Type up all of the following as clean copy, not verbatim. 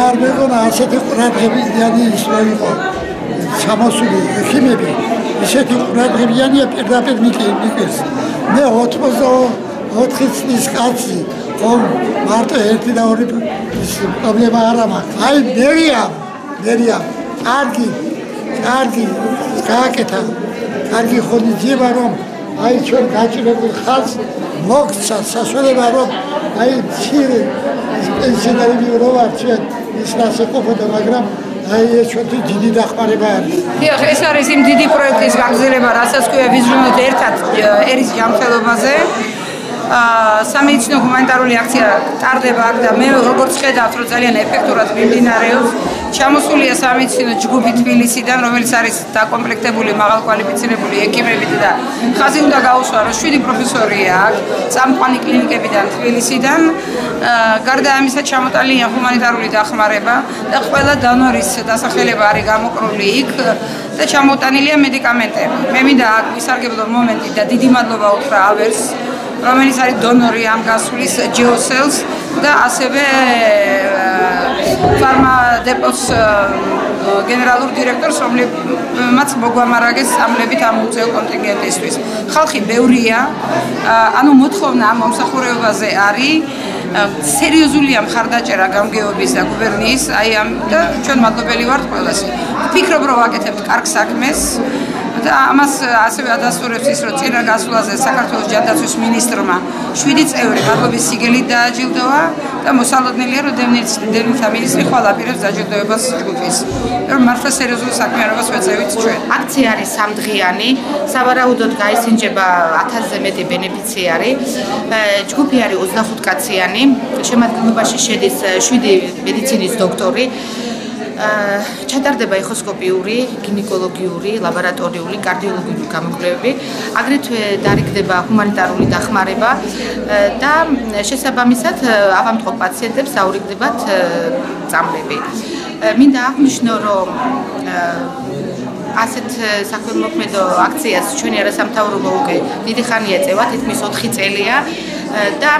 არ მეგონა ასეთი ყურადღებიანი ის რა იყო ჩამოსული ხიმები ისეთი ყურადღებიანია პირდაპირ მიყირს მე 84 წლის კაცი ხომ მარტო ერთი და ორი პრობლემა არ მაქვს აი მერია კარგი გააკეთა კარგი ხონიძება რომ აი ჩვენ გაჭირებულ ხალხს მოგცა სასწავლება რომ აი ცირე პენსიონერები რო ვარ ჩვენ ის რას ეყოფოდა მაგრამ აი ეს ჩვენი დიდი დახმარება არის. დიახ, ეს არის იმ დიდი პროექტის გაგრძელება, რასაც ქვია ვიზრუნოთ ერთად ერის ჯანმრთელობაზე. სამედიცინო ჰუმანიტარული აქცია ტარდება აქ და მე როგორც ხედავთ, რომ ძალიან ეფექტურად მიმდინარეობს. ჩამოსულია სამედიცინო ჯგუფი თბილისიდან, რომელიც არის დაკომპლექტებული მაღალკვალიფიცირებული ექიმებით და ხაზი უნდა გაუსვა, რომ 7 პროფესორია აქ, წამყვანი კლინიკებიდან თბილისიდან. გარდა ამისა ჩამოტანილია ჰუმანიტარული დახმარება და ყველა დონორის დასახელება არის გამოკრული იქ და ჩამოტანილია მედიკამენტები. მე მინდა აქ ვისარგებლო მომენტი და დიდი მადლობა უთხრა ავერს, რომელიც არის დონორი ამ გასulis Geocels და ასევე ფარმა დეპოს გენერალურ დირექტორს, რომელმაც მოგვამარაგეს სამლებით ამ მუზეო კონტინგენტისთვის. ხალხი ბევრია, ანუ მოთხოვნა მომსახურებაზე არის სერიოზულია მხარდაჭერა გამგეობის და გუბერნიის, აი ამ და ჩვენ მადლობელი ვართ ყველას. ვფიქრობ, რომ ვაკეთებთ კარგ საქმეს და ამას ასევე ადასტურებს ის, რომ წინა გასვლაზე საქართველოს ჯანდაცვის მინისტრმა 7 წევრი მადლობის სიგელით დააჯილდოვა და მოსალოდნელია, რომ დევნილთა მინისტრი ხვალ აპირებს დაჯილდოებას ჯგუფის. რომ მართლა სერიოზულ საქმიანობას ვეწევით ჩვენ. აქცია არის სამდღიანი, სავარაუდოდ გაისინჯება 1000-ზე მეტი ბენეფიციარი. ჯგუფი არის 25 კაციანი, შემადგენლობაში შედის 7 მედიცინის დოქტორი. ჩატარდება ეხოსკოპიური, გინეკოლოგიური, ლაბორატორიული, კარდიოლოგიური გამოკვლევები, აგრეთვე დარიგდება ჰუმანიტარული დახმარება და შესაბამისად ავამტყო პაციენტებს აურიგდებათ წამლები. მინდა აღნიშნო, რომ ასეთ საქველმოქმედო აქციას ჩვენი არასამთავრობო უკვე დიდი ხანია ეწევა, თითქმის 4 წელია და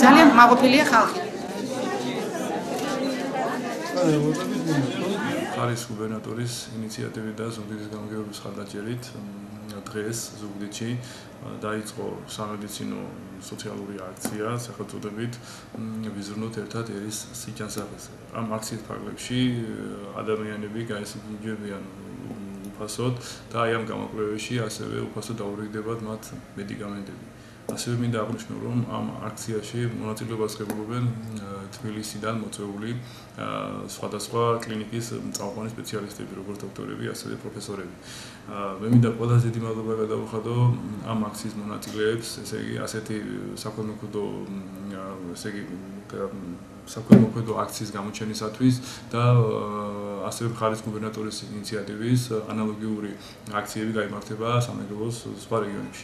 ძალიან მაყოფილია ხალხი. არის გუბერნატორის ინიციატივით და ზუგდიდის გამგეობის ხარდაჭერით დღეს ზუგდიდში დაიწყო სამედიცინო სოციალური აქცია სახელწოდებით ვიზრუნოთ ერთად ერის სიჯანსაღეზე. ამ აქციის ფარგლებში ადამიანები გაესინჯებიან უფასოდ და აი ამ გამოკვლევებში ასევე უფასოდ აურიგდებათ მათ მედიკამენტები. ასევე მინდა აღნიშნო, რომ ამ აქციაში მონაწილეობას ღებულობენ თბილისიდან მოწვეული სხვადასხვა კლინიკის წამყვანი სპეციალისტები, როგორც დოქტორები, ასევე პროფესორები. მე მინდა ყველაზე დიდი მადლობა გადავუხადო ამ აქციის მონაწილეებს, ესე იგი ასეთი საქველმოქმედო აქციის გამოჩენისათვის და ასევე მხარის გუბერნატორის ინიციატივის ანალოგიური აქციები გაიმართება სამეგრელოს სხვა რეგიონებში.